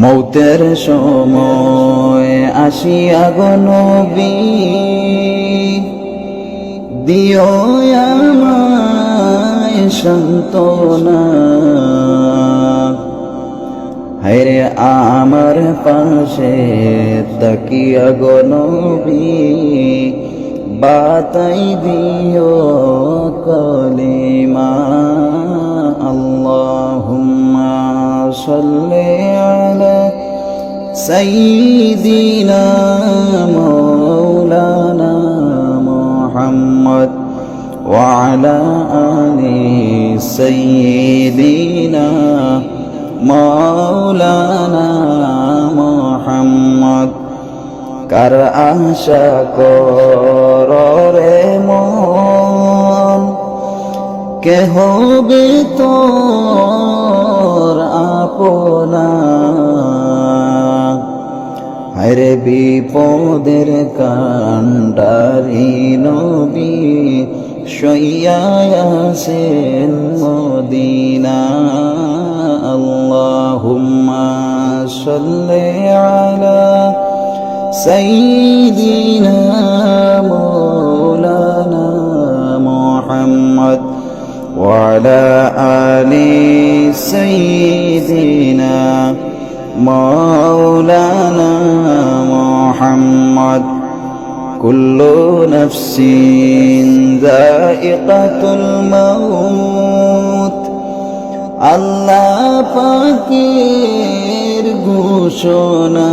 মৌতের সময় আসিয়া গো নবী, দিও আমায় সান্ত্বনা। হায়রে আমার পাশে তাকিয়া গো নবী, বাতাই দিও কলিমা। আল্লাহুম্মা সাল্লি আলা সাইয়্যিদিনা মাওলানা মুহাম্মদ ওয়া আলা আলি সাইয়্যিদিনা মাওলানা মুহাম্মদ। কার আশা করে মন, কে হবে তোর আপনা। হায়রে বিপদের কান্ডারি নবী, শইয়া আছেন মদিনা। আল্লাহুম্মা সাল্লি আলা সাইয়্যিদিনা মাওলানা মুহাম্মদ ওয়া আলা আলি সাইয়্যিদিনা মাওলানা মুহাম্মদ। কুল্লু নাফসিন যায়িকাতুল মাউত, আল্লাহ পাকের ঘোষণা।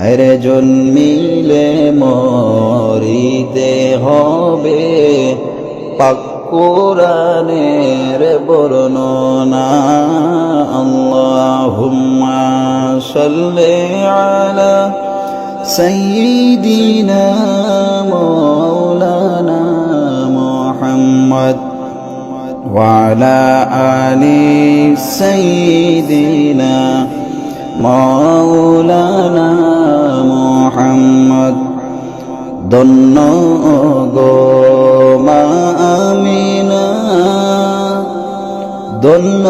হায়রে জন্মিলে মরিতে হবে, পাক কোরআনের বর্ণনা। আল্লাহুম্মা সাল্লি আলা সাইয়্যিদিনা মাওলানা মুহাম্মদ ওয়া আলা আলি সাইয়্যিদিনা মাওলানা মুহাম্মদ। ধন্য গো মা আমিনা, ধন্য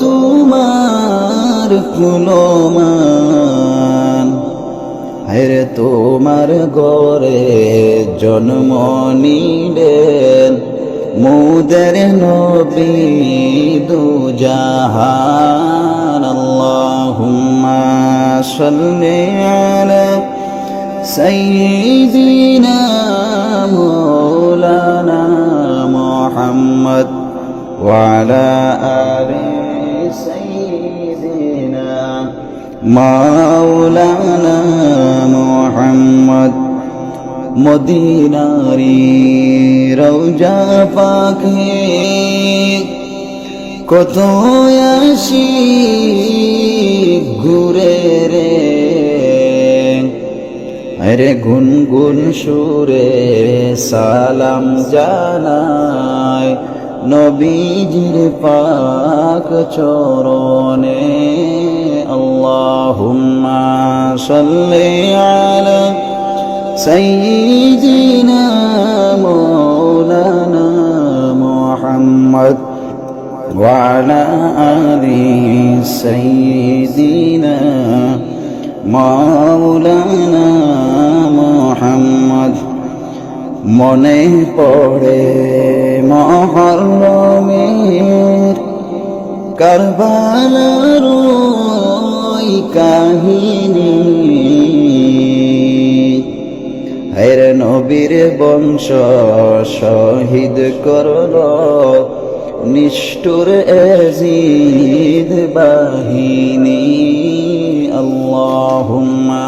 তোমার কুলমান। হায়রে তোমার ঘরে জন্ম নিলেন মুদের নবী দুজাহান। আল্লাহুম্মা সাল্লি আলা সাইয়্যিদিনা মাওলানা মুহাম্মদ ওয়া আলা আলি সাইয়্যিদিনা মাওলানা মুহাম্মদ। মদিনারি রওজা পাকে কত আসি ঘুরে রে, আরে গুনগুন সুরে সালাম জানাই নবীজির পাক চরণে। আল্লাহুম্মা সাল্লি আলা সাইয়্যিদিনা মাওলানা মুহাম্মদ ওয়া আলা আলি সাইয়্যিদিনা মাওলানা মুহাম্মদ। মনে পড়ে মুহররমের কারবালার ওই কাহিনী। হায়রে নবীর বংশ শহীদ করলো নিষ্ঠুর এজিদ বাহিনী। আল্লাহুম্মা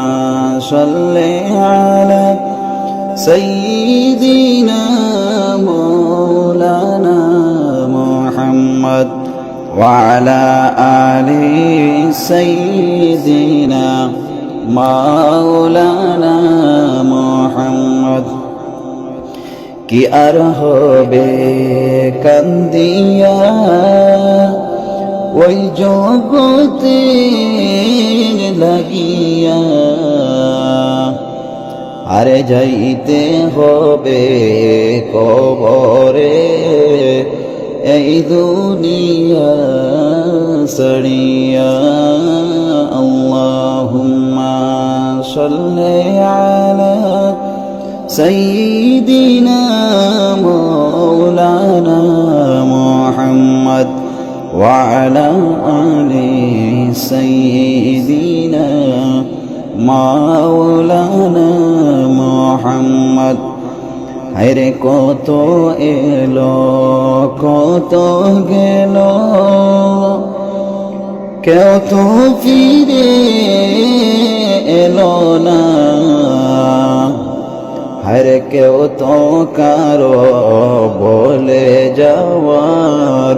সাল্লি আলা সাইয়্যিদিনা মাওলানা মুহাম্মদ ওয়া আলা আলি সাইয়্যিদিনা মাওলানা মুহাম্মদ। কি আর হবে কান্দিয়া ওই জগতে লাগিয়া, আরে যাইতে হবে কবরে এই দুনিয়া সড়িয়া আল্লাহুম্মা সাল্লি আলা সাইয়্যিদিনা মাওলানা মুহাম্মদ ওয়া আলা আলি সাইয়্যিদিনা মাওলানা মুহাম্মদ। হায়রে কত এলো কত গেল, কেউ তো ফিরে এলো না। হায়রে কেউ তো কারো বলে যাওয়ার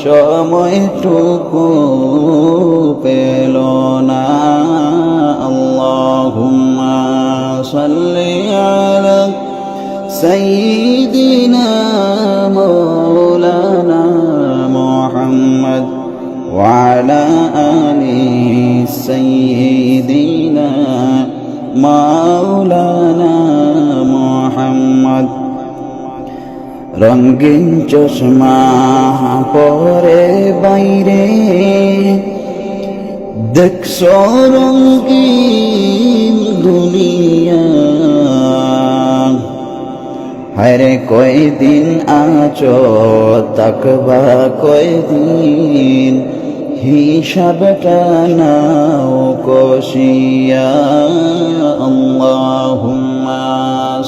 সময়টুকু পেল না। আল্লাহুম্মা সাল্লি আলা সাইয়্যিদিনা মাওলানা মুহাম্মদ ওয়া আলা আলি সাইয়্যিদিনা মাওলানা মুহাম্মদ। রঙিন চশমা পরে বাইরে দেখছো রঙিন দুনিয়া। হায়রে কয়দিন আছো তাকবা কয়দিন, হিসাবটা নাও কষিয়া। আল্লাহুম্মা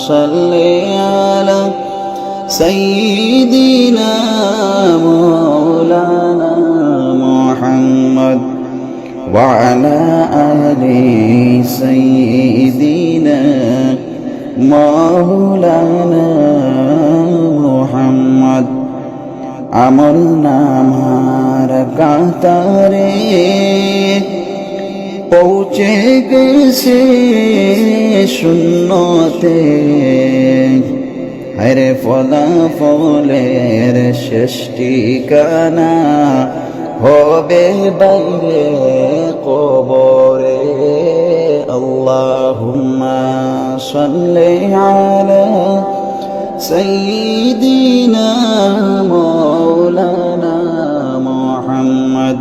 সাল্লি আলা সাইয়্যিদিনা মাওলানা মুহাম্মদ ওয়া আলা আলি সাইয়্যিদিনা মাওলানা মুহাম্মদ। আমল নামার কাতারে পৌঁছে গেছে শূন্যতে। হায়রে ফলাফলের শেষ ঠিকানা হবে বাইরে কবরে। আল্লাহুম্মা সাল্লি আলা সাইয়্যিদিনা মাওলানা মুহাম্মদ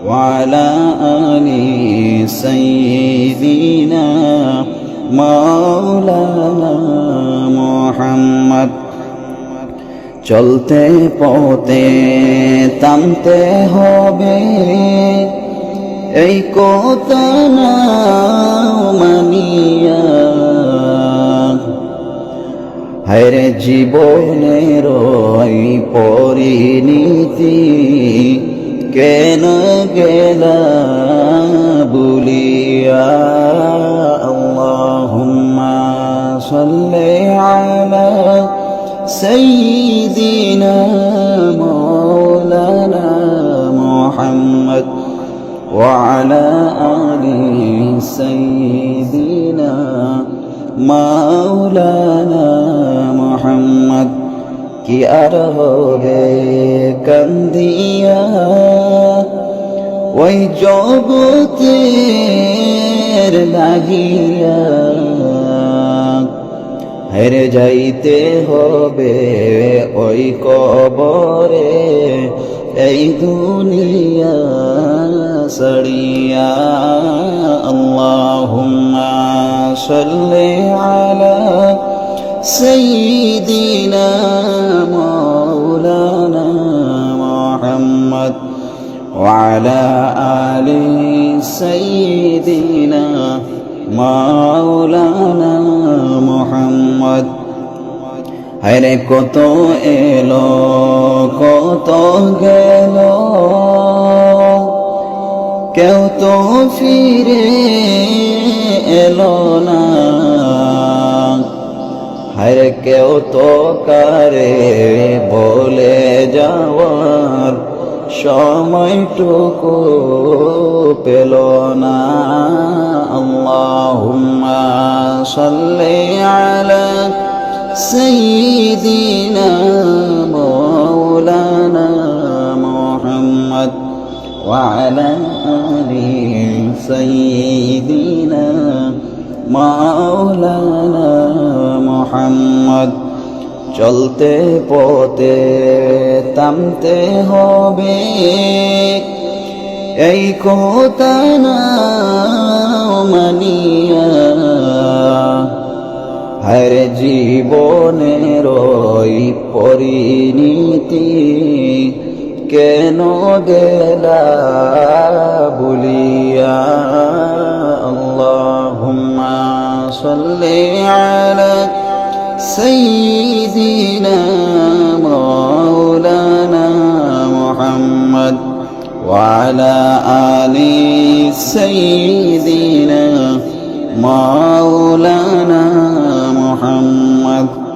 ওয়া আলা আলি সাইয়্যিদিনা মাওলানা মুহাম্মদ। চলতে পথে থামতে হবে এই কথা না মানিয়া। হায়রে জীবনের এই পরিণীতি কেন গেলা ভুলিয়া। আল্লাহুম্মা সাল্লি আলা সাইয়্যিদিনা মাওলানা মুহাম্মদ ওয়া আলা আলি সাইয়্যিদিনা মাওলানা মুহাম্মদ। কি আর হবে কান্দিয়া ওই জগতের লাগিয়া। হেরে যাইতে হবে ওই কবরে এই দুনিয়া সড়িয়া। আল্লাহুম্মা সাল্লি আলা সাইয়্যিদিনা মাওলানা মুহাম্মদ ওয়া আলা আলি সাইয়্যিদিনা মাওলানা মুহাম্মদ। হায়রে কত এলো কত গেল, কেউ তো ফিরে এলো না। হায়রে কেউ তো কারে বলে যাওয়ার সময়টুকু পেল না। আল্লাহুম্মা সাল্লি আলা সাইয়্যিদিনা মাওলানা মুহাম্মদ ওয়া আলা আলি সাইয়্যিদিনা মাওলানা মুহাম্মদ। চলতে পথে থামতে হবে, এই কথা না মানিয়া হায়রে জীবনের ওই পরিণীতি কেন গেলা বলিয়া। আল্লাহুম্মা সাল্লি আলা সাইয়্যিদিনা মাওলানা মুহাম্মদ ওয়া আলা আলি সাইয়্যিদিনা মাওলানা মুহাম্মদ।